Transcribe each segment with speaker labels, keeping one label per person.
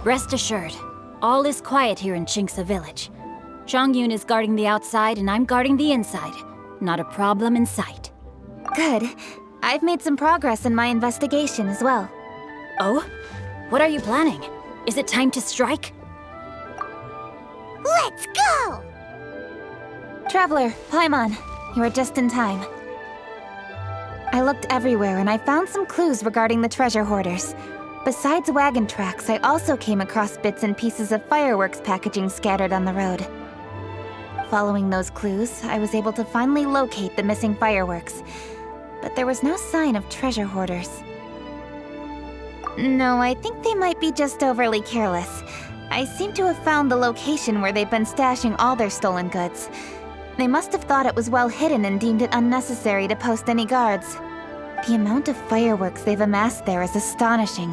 Speaker 1: Rest assured, all is quiet here in Qingce village. Zhongyun is guarding the outside and I'm guarding the inside. Not a problem in sight.
Speaker 2: Good. I've made some progress in my investigation as well.
Speaker 1: Oh? What are you planning? Is it time to strike?
Speaker 3: Let's go!
Speaker 2: Traveler, Paimon, you are just in time. I looked everywhere and I found some clues regarding the Treasure Hoarders. Besides wagon tracks, I also came across bits and pieces of fireworks packaging scattered on the road. Following those clues, I was able to finally locate the missing fireworks. But there was no sign of Treasure Hoarders. No, I think they might be just overly careless. I seem to have found the location where they've been stashing all their stolen goods. They must have thought it was well hidden and deemed it unnecessary to post any guards. The amount of fireworks they've amassed there is astonishing.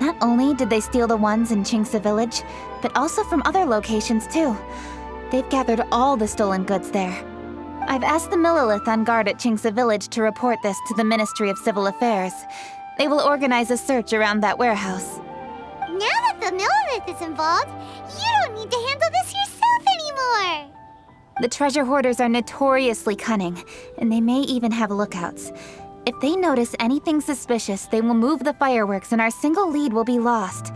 Speaker 2: Not only did they steal the ones in Qingce village, but also from other locations too. They've gathered all the stolen goods there. I've asked the Millilith on guard at Qingce village to report this to the Ministry of Civil Affairs. They will organize a search around that warehouse.
Speaker 3: Now that the Millilith is involved, you don't need to handle this yourself anymore!
Speaker 2: The Treasure Hoarders are notoriously cunning, and they may even have lookouts. If they notice anything suspicious, they will move the fireworks and our single lead will be lost.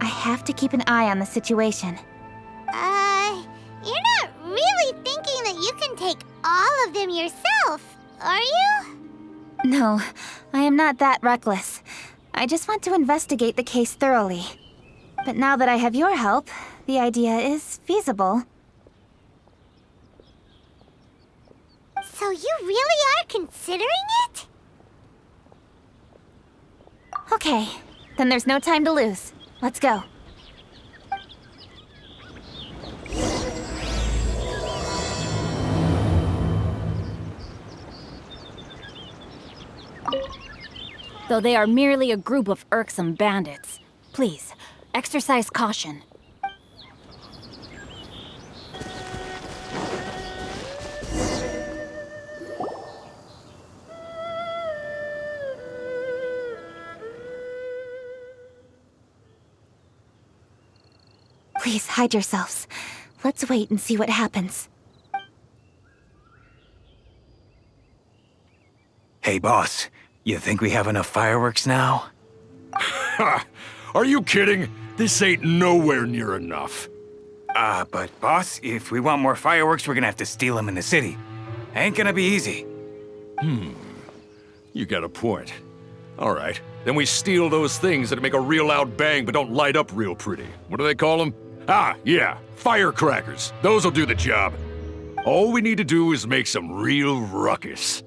Speaker 2: I have to keep an eye on the situation.
Speaker 3: You're not really thinking that you can take all of them yourself, are you?
Speaker 2: No, I am not that reckless. I just want to investigate the case thoroughly. But now that I have your help, the idea is feasible.
Speaker 3: So you really are considering it?
Speaker 2: Okay, then there's no time to lose. Let's go.
Speaker 1: Though they are merely a group of irksome bandits, please, exercise caution.
Speaker 2: Please hide yourselves. Let's wait and see what happens.
Speaker 4: Hey, boss. You think we have enough fireworks now?
Speaker 5: Ha! Are you kidding? This ain't nowhere near enough.
Speaker 4: But boss, if we want more fireworks, we're gonna have to steal them in the city. Ain't gonna be easy.
Speaker 5: You got a point. All right, then we steal those things that make a real loud bang but don't light up real pretty. What do they call them? Ah, yeah, firecrackers. Those'll do the job. All we need to do is make some real ruckus.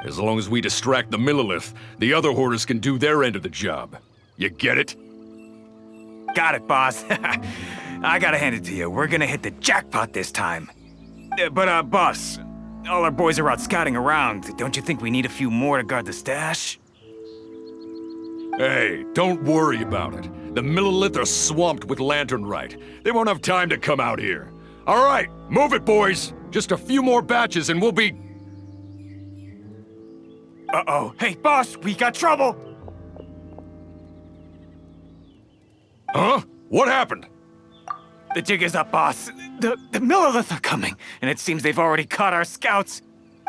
Speaker 5: As long as we distract the Millilith, the other hoarders can do their end of the job. You get it?
Speaker 4: Got it, boss. I gotta hand it to you. We're gonna hit the jackpot this time. But boss, all our boys are out scouting around. Don't you think we need a few more to guard the stash?
Speaker 5: Hey, don't worry about it. The Millilith are swamped with lanternite. They won't have time to come out here. All right, move it, boys. Just a few more batches and we'll be...
Speaker 4: Uh-oh. Hey, boss, we got trouble!
Speaker 5: Huh? What happened?
Speaker 4: The jig is up, boss. The Millilith are coming, and it seems they've already caught our scouts.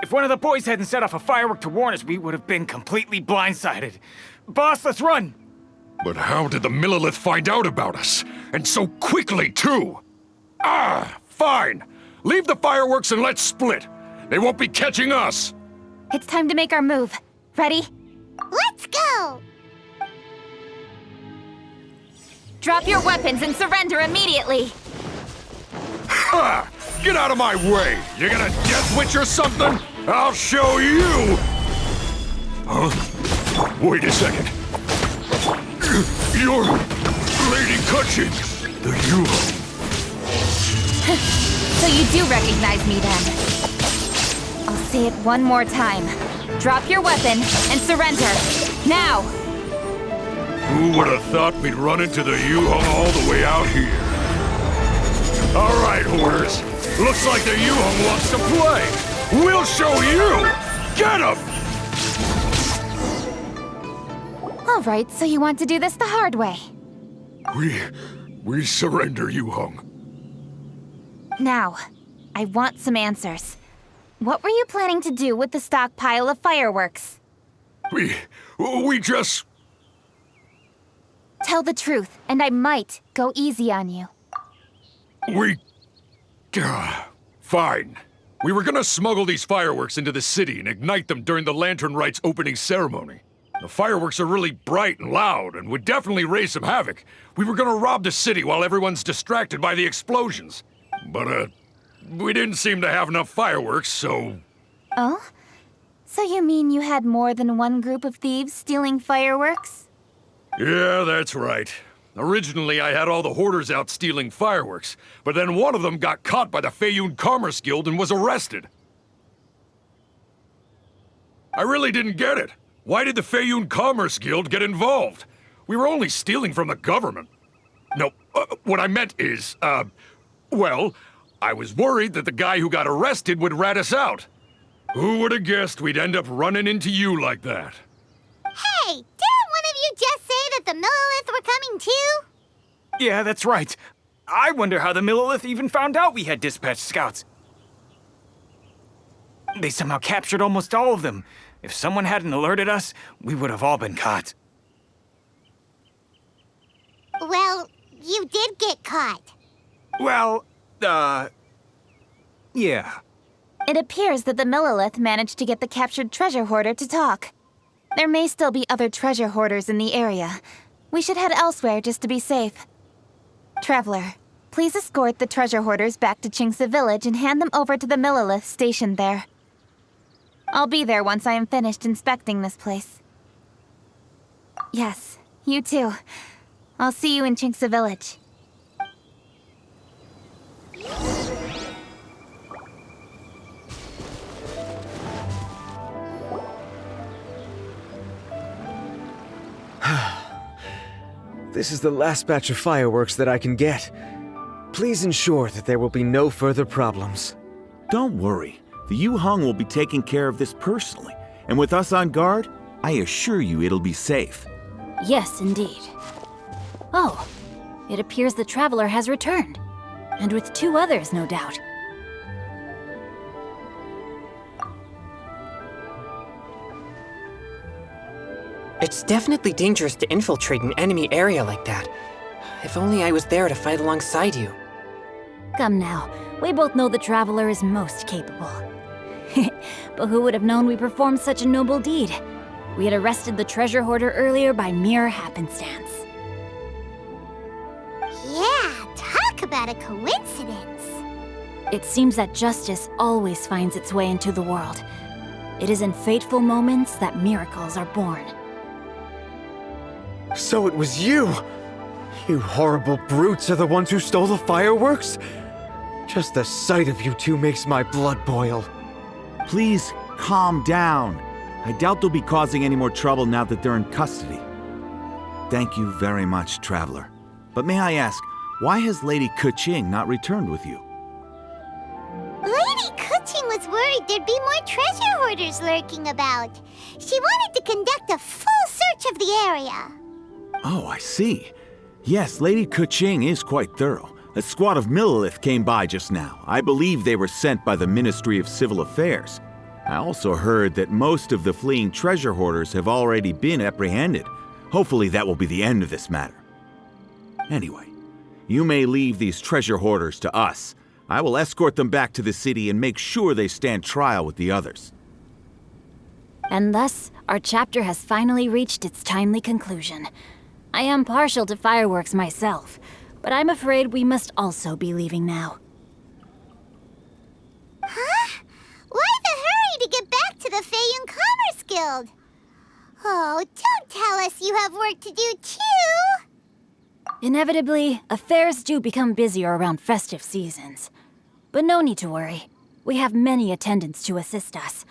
Speaker 4: If one of the boys hadn't set off a firework to warn us, we would have been completely blindsided. Boss, let's run!
Speaker 5: But how did the Millilith find out about us? And so quickly, too? Fine. Leave the fireworks and let's split. They won't be catching us.
Speaker 2: It's time to make our move. Ready?
Speaker 3: Let's go!
Speaker 2: Drop your weapons and surrender immediately!
Speaker 5: Ha! Get out of my way! You gonna death witch or something? I'll show you! Huh? Wait a second. You're Lady Keqing, the Hues.
Speaker 2: So you do recognize me then? I'll say it one more time. Drop your weapon and surrender. Now!
Speaker 5: Who would have thought we'd run into the Hues all the way out here? All right, Hoarders. Looks like the Hues wants to play. We'll show you! Get him!
Speaker 2: All right, so you want to do this the hard way.
Speaker 5: We surrender, Yuheng.
Speaker 2: Now, I want some answers. What were you planning to do with the stockpile of fireworks?
Speaker 5: We just...
Speaker 2: Tell the truth, and I might go easy on you.
Speaker 5: Fine. We were gonna smuggle these fireworks into the city and ignite them during the Lantern Rite's opening ceremony. The fireworks are really bright and loud and would definitely raise some havoc. We were gonna rob the city while everyone's distracted by the explosions. But, we didn't seem to have enough fireworks, so...
Speaker 2: Oh? So you mean you had more than one group of thieves stealing fireworks?
Speaker 5: Yeah, that's right. Originally, I had all the hoarders out stealing fireworks, but then one of them got caught by the Feiyun Commerce Guild and was arrested. I really didn't get it. Why did the Feiyun Commerce Guild get involved? We were only stealing from the government. No, what I meant is, well, I was worried that the guy who got arrested would rat us out. Who would have guessed we'd end up running into you like that?
Speaker 3: Hey, didn't one of you just say that the Millilith were coming too?
Speaker 4: Yeah, that's right. I wonder how the Millilith even found out we had dispatched scouts. They somehow captured almost all of them. If someone hadn't alerted us, we would have all been caught.
Speaker 3: Well, you did get caught.
Speaker 4: Well, yeah.
Speaker 2: It appears that the Millilith managed to get the captured treasure hoarder to talk. There may still be other treasure hoarders in the area. We should head elsewhere just to be safe. Traveler, please escort the treasure hoarders back to Qingce Village and hand them over to the Millilith stationed there. I'll be there once I am finished inspecting this place. Yes, you too. I'll see you in Qingce Village.
Speaker 6: This is the last batch of fireworks that I can get. Please ensure that there will be no further problems.
Speaker 7: Don't worry. The Yuheng will be taking care of this personally. And with us on guard, I assure you it'll be safe.
Speaker 1: Yes, indeed. Oh, it appears the Traveler has returned. And with 2 others, no doubt.
Speaker 8: It's definitely dangerous to infiltrate an enemy area like that. If only I was there to fight alongside you.
Speaker 1: Come now, we both know the Traveler is most capable. But who would have known we performed such a noble deed? We had arrested the treasure hoarder earlier by mere happenstance.
Speaker 3: Yeah, talk about a coincidence.
Speaker 1: It seems that justice always finds its way into the world. It is in fateful moments that miracles are born.
Speaker 6: So it was you! You horrible brutes are the ones who stole the fireworks? Just the sight of you two makes my blood boil.
Speaker 7: Please, calm down. I doubt they'll be causing any more trouble now that they're in custody. Thank you very much, Traveler. But may I ask, why has Lady Keqing not returned with you?
Speaker 3: Lady Keqing was worried there'd be more treasure hoarders lurking about. She wanted to conduct a full search of the area.
Speaker 7: Oh, I see. Yes, Lady Keqing is quite thorough. A squad of Millilith came by just now. I believe they were sent by the Ministry of Civil Affairs. I also heard that most of the fleeing treasure hoarders have already been apprehended. Hopefully that will be the end of this matter. Anyway, you may leave these treasure hoarders to us. I will escort them back to the city and make sure they stand trial with the others.
Speaker 1: And thus, our chapter has finally reached its timely conclusion. I am partial to fireworks myself, but I'm afraid we must also be leaving now.
Speaker 3: Huh? Why the hurry to get back to the Feiyun Commerce Guild? Oh, don't tell us you have work to do too!
Speaker 1: Inevitably, affairs do become busier around festive seasons. But no need to worry. We have many attendants to assist us.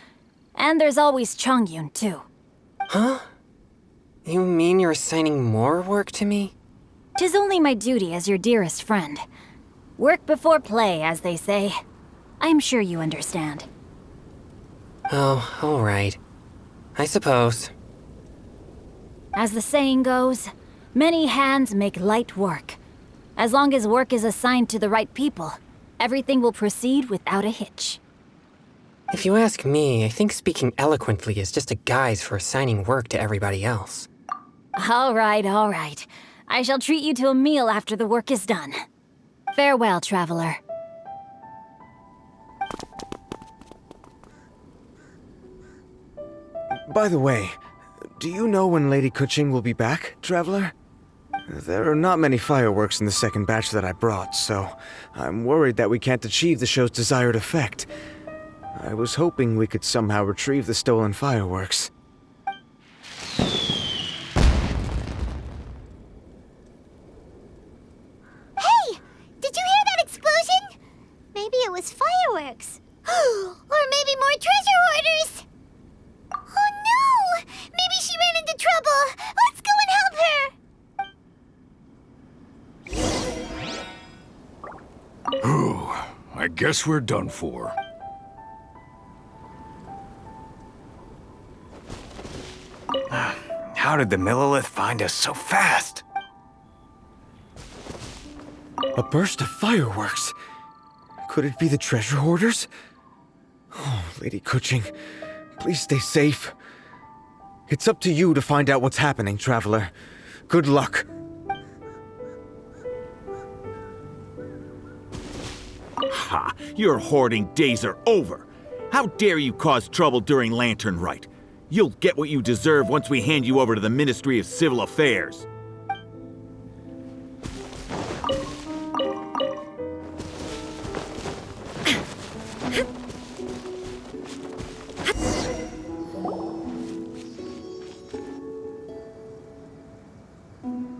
Speaker 1: And there's always Chongyun, too.
Speaker 8: Huh? You mean you're assigning more work to me?
Speaker 1: 'Tis only my duty as your dearest friend. Work before play, as they say. I'm sure you understand.
Speaker 8: Oh, all right. I suppose.
Speaker 1: As the saying goes, Many hands make light work. As long as work is assigned to the right people, everything will proceed without a hitch.
Speaker 8: If you ask me, I think speaking eloquently is just a guise for assigning work to everybody else.
Speaker 1: All right, all right. I shall treat you to a meal after the work is done. Farewell, Traveler.
Speaker 6: By the way, do you know when Lady Keqing will be back, Traveler? There are not many fireworks in the second batch that I brought, so I'm worried that we can't achieve the show's desired effect. I was hoping we could somehow retrieve the stolen fireworks.
Speaker 3: Hey! Did you hear that explosion? Maybe it was fireworks. Or maybe more treasure hoarders! Oh no! Maybe she ran into trouble! Let's go and help her!
Speaker 5: Ooh, I guess we're done for.
Speaker 4: How did the Millilith find us so fast?
Speaker 6: A burst of fireworks? Could it be the Treasure Hoarders? Oh, Lady Keqing, please stay safe. It's up to you to find out what's happening, Traveler. Good luck.
Speaker 7: Ha! Your hoarding days are over! How dare you cause trouble during Lantern Rite? You'll get what you deserve once we hand you over to the Ministry of Civil Affairs.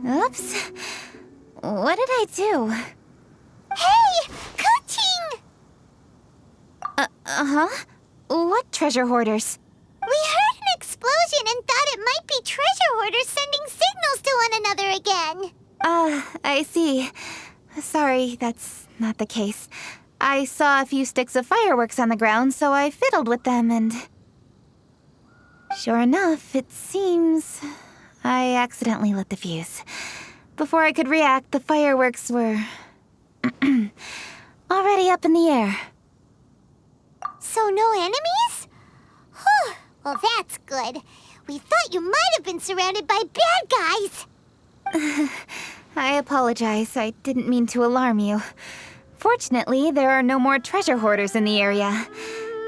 Speaker 2: Oops. What did I do?
Speaker 3: Hey! Keqing!
Speaker 2: Uh-huh? What treasure hoarders?
Speaker 3: We heard an explosion and thought it might be treasure hoarders sending signals to one another again.
Speaker 2: I see. Sorry, that's not the case. I saw a few sticks of fireworks on the ground, so I fiddled with them and... Sure enough, it seems... I accidentally lit the fuse. Before I could react, the fireworks were... already up in the air.
Speaker 3: So no enemies? Whew. Well, that's good. We thought you might have been surrounded by bad guys.
Speaker 2: I apologize. I didn't mean to alarm you. Fortunately, there are no more treasure hoarders in the area.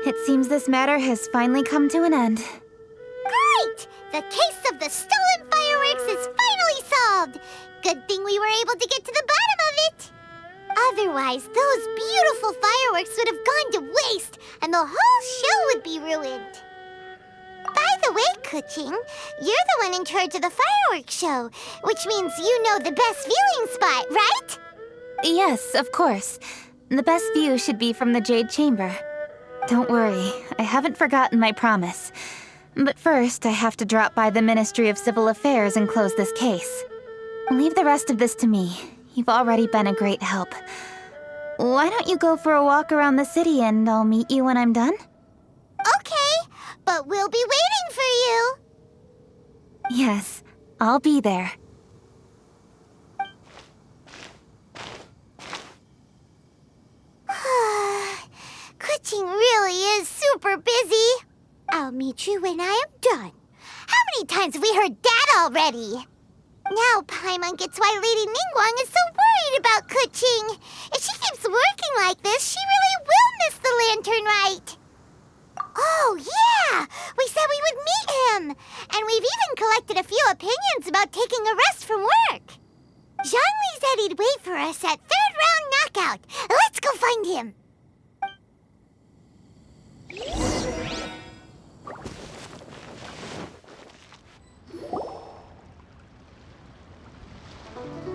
Speaker 2: It seems this matter has finally come to an end.
Speaker 3: Great! The case of the stolen fireworks is finally solved. Good thing we were able to get to the bottom of it. Otherwise, those beautiful fireworks would have gone to waste, and the whole show would be ruined. By the way, Keqing, you're the one in charge of the fireworks show, which means you know the best viewing spot, right?
Speaker 2: Yes, of course. The best view should be from the Jade Chamber. Don't worry, I haven't forgotten my promise. But first, I have to drop by the Ministry of Civil Affairs and close this case. Leave the rest of this to me. You've already been a great help. Why don't you go for a walk around the city and I'll meet you when I'm done?
Speaker 3: Okay, but we'll be waiting for you.
Speaker 2: Yes, I'll be there.
Speaker 3: Keqing really is super busy. I'll meet you when I am done. How many times have we heard that already? Now Paimon gets why Lady Ningguang is so worried about Keqing. If she keeps working like this, she really will miss the Lantern Rite. Oh, yeah! We said we would meet him! And we've even collected a few opinions about taking a rest from work. Zhongli said he'd wait for us at third round knockout. Let's go find him!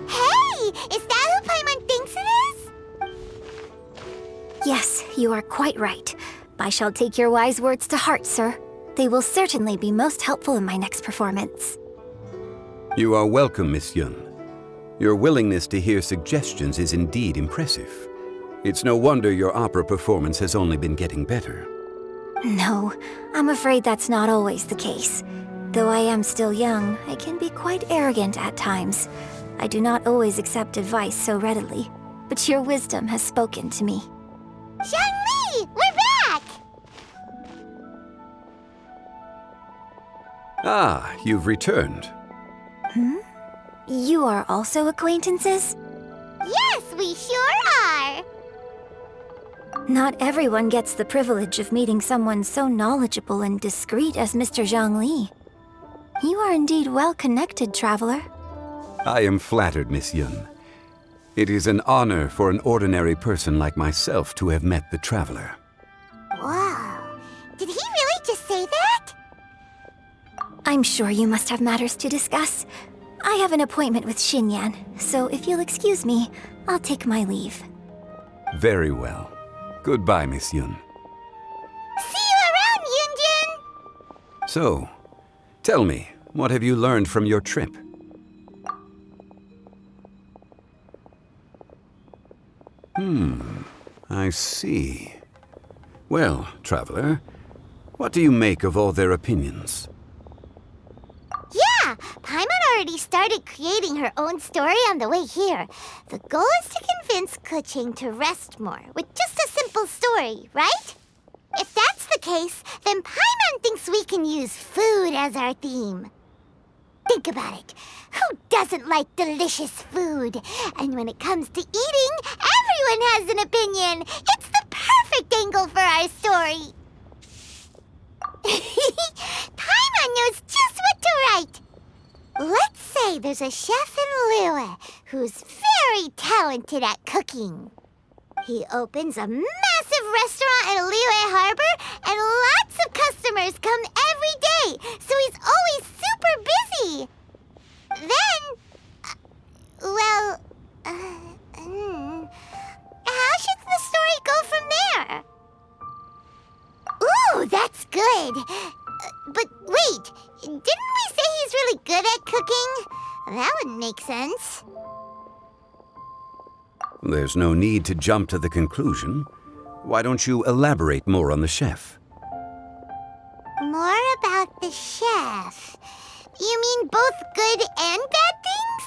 Speaker 3: Hey! Is that who Paimon thinks it is?
Speaker 9: Yes, you are quite right. I shall take your wise words to heart, sir. They will certainly be most helpful in my next performance.
Speaker 10: You are welcome, Miss Yun. Your willingness to hear suggestions is indeed impressive. It's no wonder your opera performance has only been getting better.
Speaker 9: No, I'm afraid that's not always the case. Though I am still young, I can be quite arrogant at times. I do not always accept advice so readily, but your wisdom has spoken to me.
Speaker 3: Zhongli, we're back!
Speaker 10: Ah, you've returned.
Speaker 9: You are also acquaintances?
Speaker 3: Yes, we sure are!
Speaker 9: Not everyone gets the privilege of meeting someone so knowledgeable and discreet as Mr. Zhongli. You are indeed well connected, Traveler.
Speaker 10: I am flattered, Miss Yun. It is an honor for an ordinary person like myself to have met the Traveler.
Speaker 3: Wow, did he really just say that?
Speaker 9: I'm sure you must have matters to discuss. I have an appointment with Xinyan, so if you'll excuse me, I'll take my leave.
Speaker 10: Very well. Goodbye, Miss Yun.
Speaker 3: See you around, Yunjin!
Speaker 10: So, tell me, what have you learned from your trip? I see. Well, Traveler, what do you make of all their opinions?
Speaker 3: Yeah, Paimon already started creating her own story on the way here. The goal is to convince Keqing to rest more with just a simple story, right? If that's the case, then Paimon thinks we can use food as our theme. Think about it. Who doesn't like delicious food? And when it comes to eating, everyone has an opinion. It's the perfect angle for our story. Paimon knows just what to write. Let's say there's a chef in Liyue who's very talented at cooking. He opens a massive restaurant in Liyue Harbor, and lots of customers come every day, so he's always super busy. Then, how should the story go from there? Ooh, that's good. But wait, didn't we say he's really good at cooking? That wouldn't make sense.
Speaker 10: There's no need to jump to the conclusion. Why don't you elaborate more on the chef?
Speaker 3: More about the chef. You mean both good and bad things?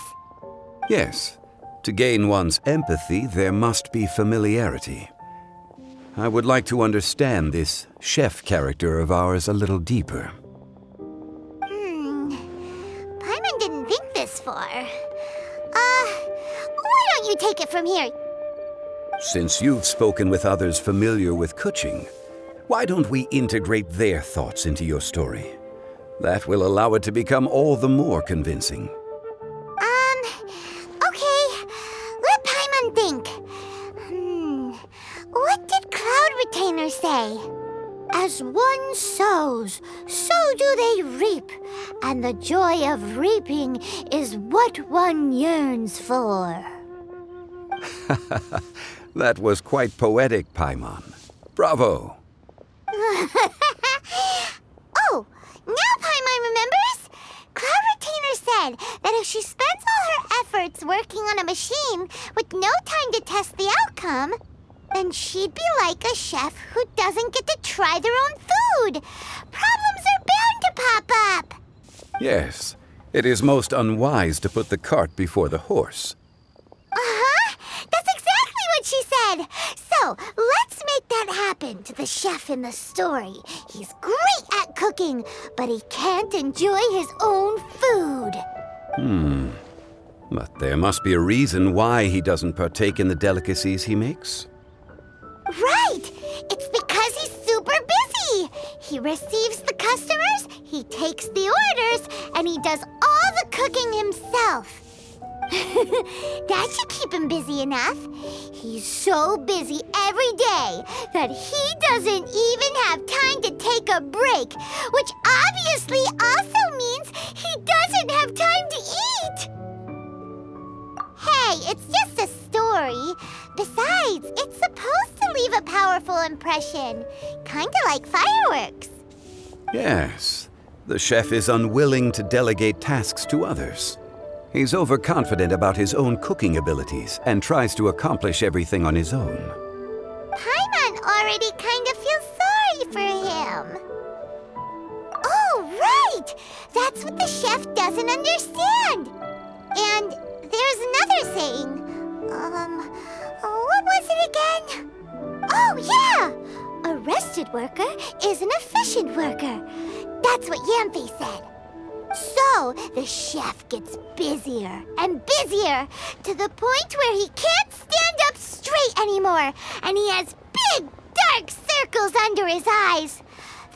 Speaker 10: Yes. To gain one's empathy, there must be familiarity. I would like to understand this chef character of ours a little deeper.
Speaker 3: Paimon didn't think this far. Why don't you take it from here?
Speaker 10: Since you've spoken with others familiar with Keqing, why don't we integrate their thoughts into your story? That will allow it to become all the more convincing.
Speaker 3: Okay. Let Paimon think. What did Cloud Retainer say? As one sows, so do they reap. And the joy of reaping is what one yearns for.
Speaker 10: That was quite poetic, Paimon. Bravo!
Speaker 3: Oh, now Paimon remembers? Cloud Retainer said that if she spends all her efforts working on a machine with no time to test the outcome, then she'd be like a chef who doesn't get to try their own food. Problems are bound to pop up.
Speaker 10: Yes, it is most unwise to put the cart before the horse.
Speaker 3: Uh-huh. That's exactly what she said. So, let's make that happen to the chef in the story. He's great at cooking, but he can't enjoy his own food.
Speaker 10: But there must be a reason why he doesn't partake in the delicacies he makes.
Speaker 3: Right! It's because he's super busy! He receives the customers, he takes the orders, and he does all the cooking himself. That should keep him busy enough. He's so busy every day that he doesn't even have time to take a break, which obviously also means he doesn't have time to eat. Hey, it's just a story. Besides, it's supposed to leave a powerful impression. Kinda like fireworks.
Speaker 10: Yes, the chef is unwilling to delegate tasks to others. He's overconfident about his own cooking abilities and tries to accomplish everything on his own.
Speaker 3: Paimon already kind of feels sorry for him. Oh, right! That's what the chef doesn't understand. And there's another saying. What was it again? Oh, yeah! A rested worker is an efficient worker. That's what Yamfe said. So, the chef gets busier and busier, to the point where he can't stand up straight anymore, and he has big, dark circles under his eyes.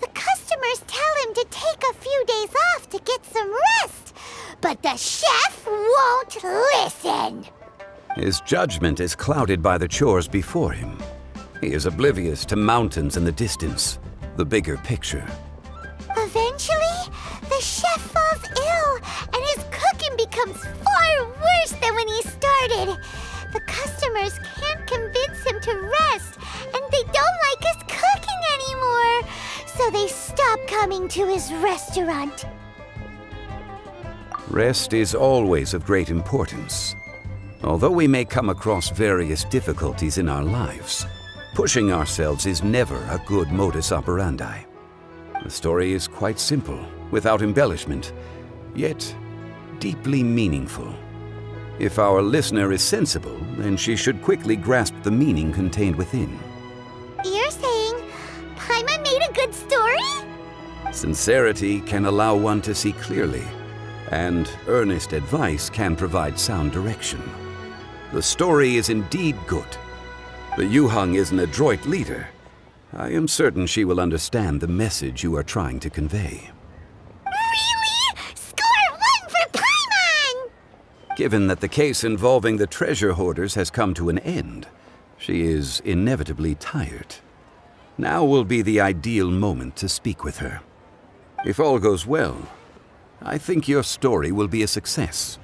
Speaker 3: The customers tell him to take a few days off to get some rest, but the chef won't listen.
Speaker 10: His judgment is clouded by the chores before him. He is oblivious to mountains in the distance, the bigger picture.
Speaker 3: Eventually, the chef falls ill, and his cooking becomes far worse than when he started. The customers can't convince him to rest, and they don't like his cooking anymore, so they stop coming to his restaurant.
Speaker 10: Rest is always of great importance. Although we may come across various difficulties in our lives, pushing ourselves is never a good modus operandi. The story is quite simple, without embellishment, yet deeply meaningful. If our listener is sensible, then she should quickly grasp the meaning contained within.
Speaker 3: You're saying Paimon made a good story?
Speaker 10: Sincerity can allow one to see clearly, and earnest advice can provide sound direction. The story is indeed good. The Yuheng is an adroit leader. I am certain she will understand the message you are trying to convey.
Speaker 3: Really? Score 1 for Paimon!
Speaker 10: Given that the case involving the Treasure Hoarders has come to an end, she is inevitably tired. Now will be the ideal moment to speak with her. If all goes well, I think your story will be a success.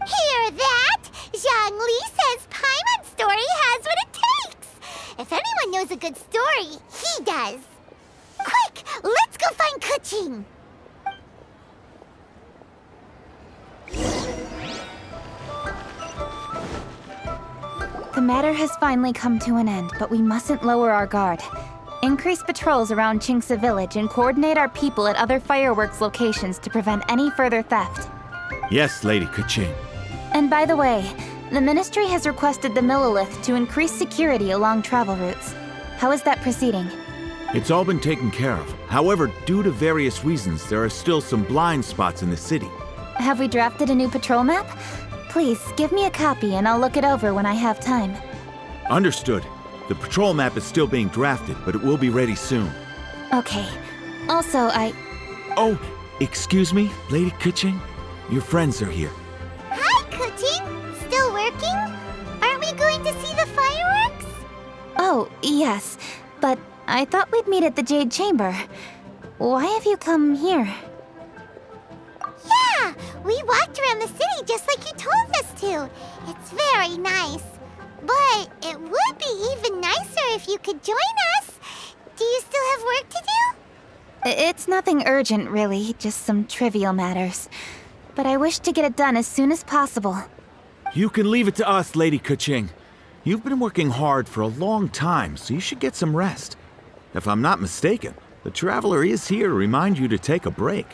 Speaker 3: Hear that? Zhongli says Paimon's story has what it takes. If anyone knows a good story, he does. Quick, let's go find Keqing.
Speaker 2: The matter has finally come to an end, but we mustn't lower our guard. Increase patrols around Qingce village and coordinate our people at other fireworks locations to prevent any further theft.
Speaker 7: Yes, Lady Keqing.
Speaker 2: And by the way, the Ministry has requested the Millilith to increase security along travel routes. How is that proceeding?
Speaker 7: It's all been taken care of. However, due to various reasons, there are still some blind spots in the city.
Speaker 2: Have we drafted a new patrol map? Please, give me a copy and I'll look it over when I have time.
Speaker 7: Understood. The patrol map is still being drafted, but it will be ready soon.
Speaker 2: Okay. Also,
Speaker 7: Oh, excuse me, Lady Keqing? Your friends are here.
Speaker 3: Hi, Keqing. Still working? Aren't we going to see the fireworks?
Speaker 2: Oh, yes. But I thought we'd meet at the Jade Chamber. Why have you come here?
Speaker 3: Yeah, we walked around the city just like you told us to. It's very nice. But it would be even nicer if you could join us. Do you still have work to do?
Speaker 2: It's nothing urgent, really. Just some trivial matters. But I wish to get it done as soon as possible.
Speaker 7: You can leave it to us, Lady Keqing. You've been working hard for a long time, so you should get some rest. If I'm not mistaken, the Traveler is here to remind you to take a break.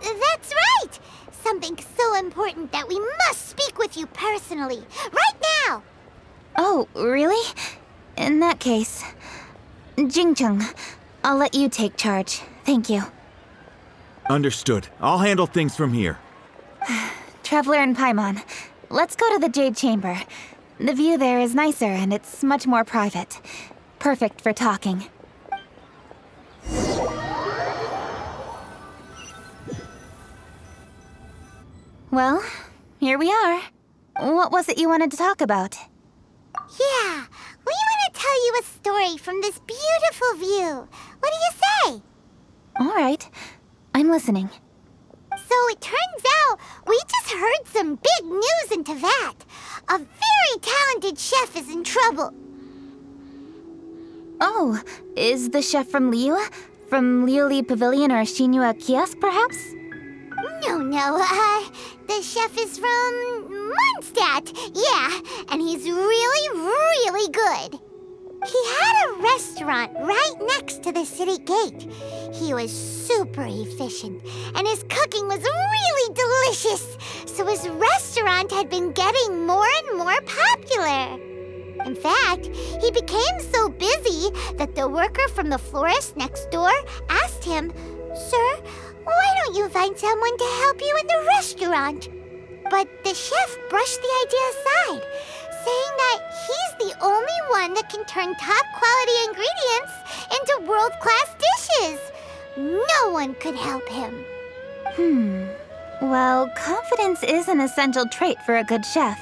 Speaker 3: That's right! Something so important that we must speak with you personally, right now!
Speaker 2: Oh, really? In that case, Jingcheng, I'll let you take charge. Thank you.
Speaker 7: Understood. I'll handle things from here.
Speaker 2: Traveler and Paimon, let's go to the Jade Chamber. The view there is nicer and it's much more private. Perfect for talking. Well, here we are. What was it you wanted to talk about?
Speaker 3: Yeah, we want to tell you a story from this beautiful view. What do you say?
Speaker 2: All right, I'm listening.
Speaker 3: So it turns out we just heard some big news in Teyvat. A very talented chef is in trouble.
Speaker 2: Oh, is the chef from Liyue? From Liyue Pavilion or Xinhua Kiosk, perhaps?
Speaker 3: No, the chef is from Mondstadt. Yeah, and he's really good. He had a restaurant right next to the city gate. He was super efficient, and his cooking was really delicious, so his restaurant had been getting more and more popular. In fact, he became so busy that the worker from the florist next door asked him, "Sir, why don't you find someone to help you in the restaurant?" But the chef brushed the idea aside, saying that he's the only one that can turn top-quality ingredients into world-class dishes. No one could help him.
Speaker 2: Well, confidence is an essential trait for a good chef.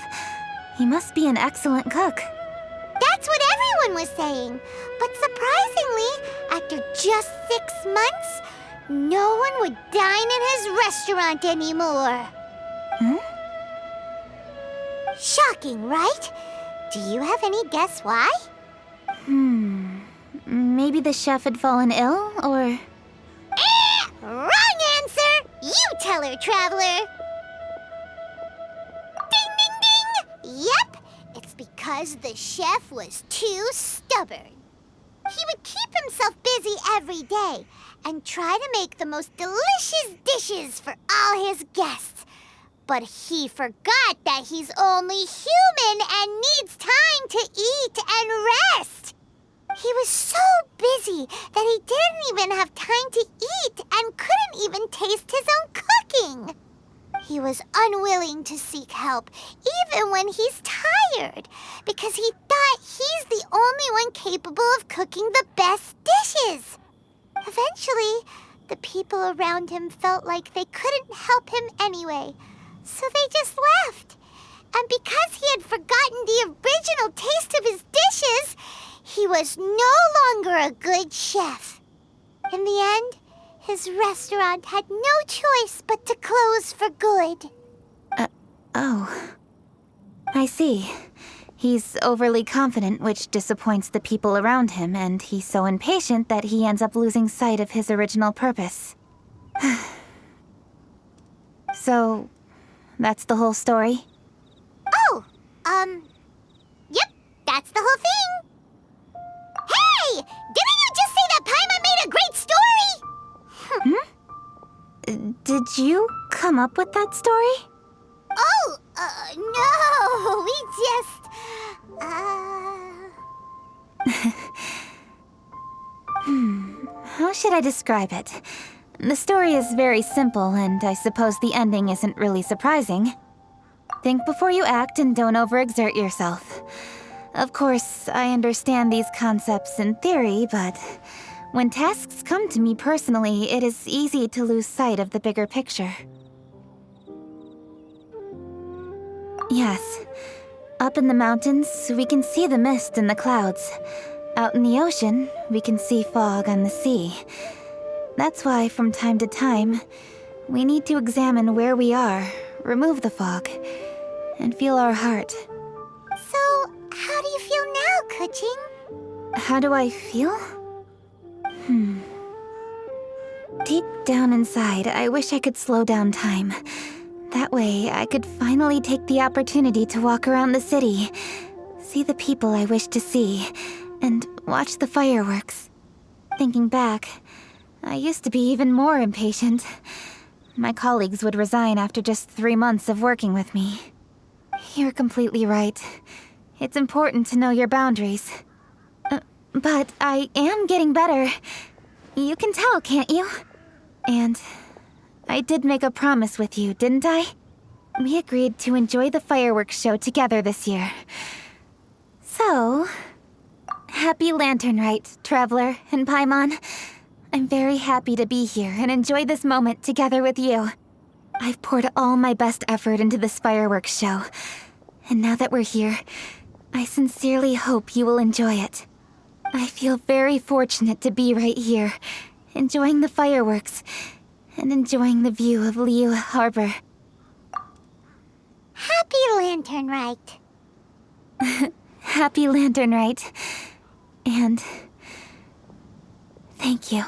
Speaker 2: He must be an excellent cook.
Speaker 3: That's what everyone was saying. But surprisingly, after just 6 months, no one would dine in his restaurant anymore. Shocking, right? Do you have any guess why?
Speaker 2: Maybe the chef had fallen ill, or...
Speaker 3: Wrong answer! You tell her, Traveler! Ding, ding, ding! Yep, it's because the chef was too stubborn. He would keep himself busy every day and try to make the most delicious dishes for all his guests. But he forgot that he's only human and needs time to eat and rest. He was so busy that he didn't even have time to eat and couldn't even taste his own cooking. He was unwilling to seek help, even when he's tired, because he thought he's the only one capable of cooking the best dishes. Eventually, the people around him felt like they couldn't help him anyway, so they just left. And because he had forgotten the original taste of his dishes, he was no longer a good chef. In the end, his restaurant had no choice but to close for good.
Speaker 2: Oh. I see. He's overly confident, which disappoints the people around him, and he's so impatient that he ends up losing sight of his original purpose. So, that's the whole story?
Speaker 3: Oh, yep, that's the whole thing. Hey! Didn't you just say that Paimon made a great story?
Speaker 2: Did you come up with that story?
Speaker 3: Oh, no, we just,
Speaker 2: How should I describe it? The story is very simple, and I suppose the ending isn't really surprising. Think before you act and don't overexert yourself. Of course, I understand these concepts in theory, but when tasks come to me personally, it is easy to lose sight of the bigger picture. Yes. Up in the mountains, we can see the mist and the clouds. Out in the ocean, we can see fog on the sea. That's why, from time to time, we need to examine where we are, remove the fog, and feel our heart.
Speaker 3: So, how do you feel now, Keqing?
Speaker 2: How do I feel? Deep down inside, I wish I could slow down time. That way, I could finally take the opportunity to walk around the city, see the people I wish to see, and watch the fireworks. Thinking back, I used to be even more impatient. My colleagues would resign after just 3 months of working with me. You're completely right. It's important to know your boundaries. But I am getting better. You can tell, can't you? And I did make a promise with you, didn't I? We agreed to enjoy the fireworks show together this year. So, happy Lantern Rite, Traveler and Paimon. I'm very happy to be here and enjoy this moment together with you. I've poured all my best effort into this fireworks show. And now that we're here, I sincerely hope you will enjoy it. I feel very fortunate to be right here, enjoying the fireworks, and enjoying the view of Liyue Harbor.
Speaker 3: Happy Lantern Rite.
Speaker 2: Happy Lantern Rite. And thank you.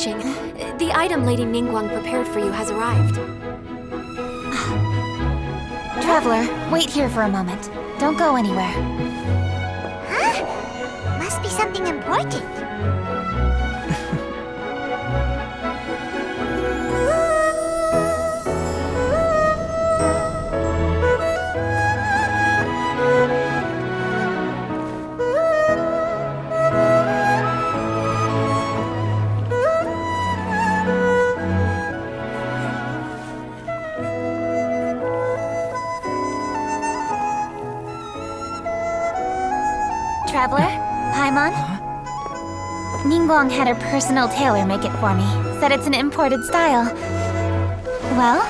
Speaker 11: Keqing. The item Lady Ningguang prepared for you has arrived.
Speaker 2: Traveler, wait here for a moment. Don't go anywhere.
Speaker 3: Huh? Must be something important.
Speaker 2: Traveler, Paimon? Ningguang had her personal tailor make it for me. Said it's an imported style. Well,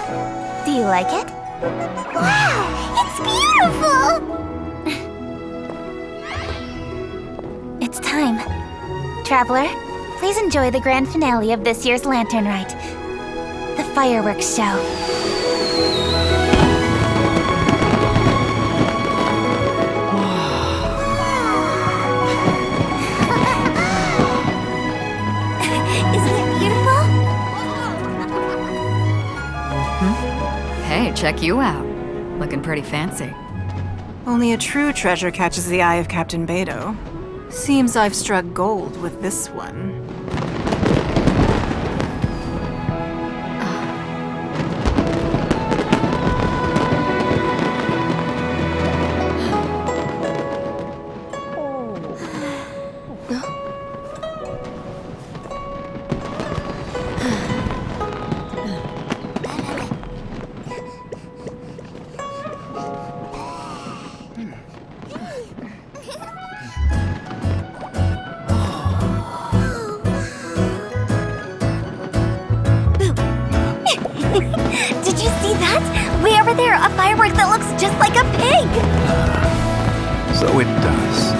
Speaker 2: do you like it?
Speaker 3: Wow! It's beautiful!
Speaker 2: It's time. Traveler, please enjoy the grand finale of this year's Lantern Rite. The fireworks show.
Speaker 12: Hey, check you out. Looking pretty fancy.
Speaker 13: Only a true treasure catches the eye of Captain Beidou. Seems I've struck gold with this one.
Speaker 3: Did you see that? Way over there, a firework that looks just like a pig!
Speaker 10: So it does.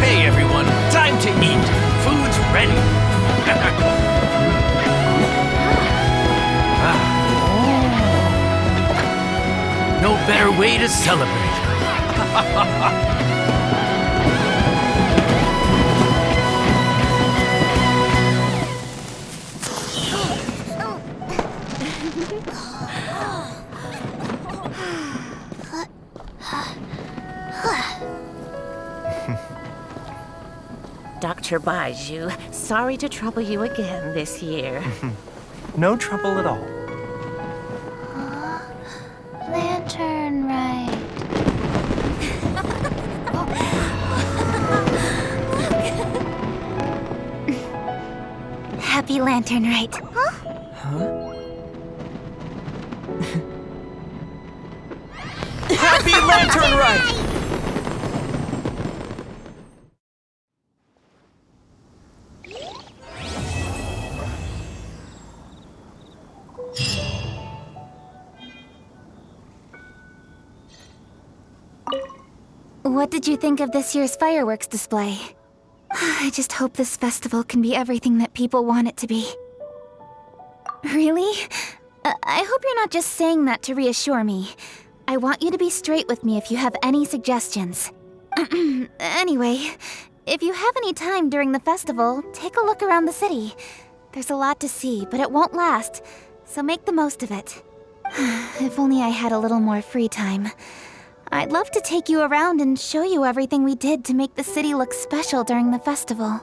Speaker 14: Hey everyone, time to eat. Food's ready. No better way to celebrate.
Speaker 15: Dr. Baiju, sorry to trouble you again this year.
Speaker 14: No trouble at all.
Speaker 2: Lantern Rite. Happy Lantern Rite.
Speaker 14: Happy Lantern Rite!
Speaker 2: What did you think of this year's fireworks display? I just hope this festival can be everything that people want it to be. Really? I hope you're not just saying that to reassure me. I want you to be straight with me if you have any suggestions. Anyway, if you have any time during the festival, take a look around the city. There's a lot to see, but it won't last, so make the most of it. If only I had a little more free time. I'd love to take you around and show you everything we did to make the city look special during the festival.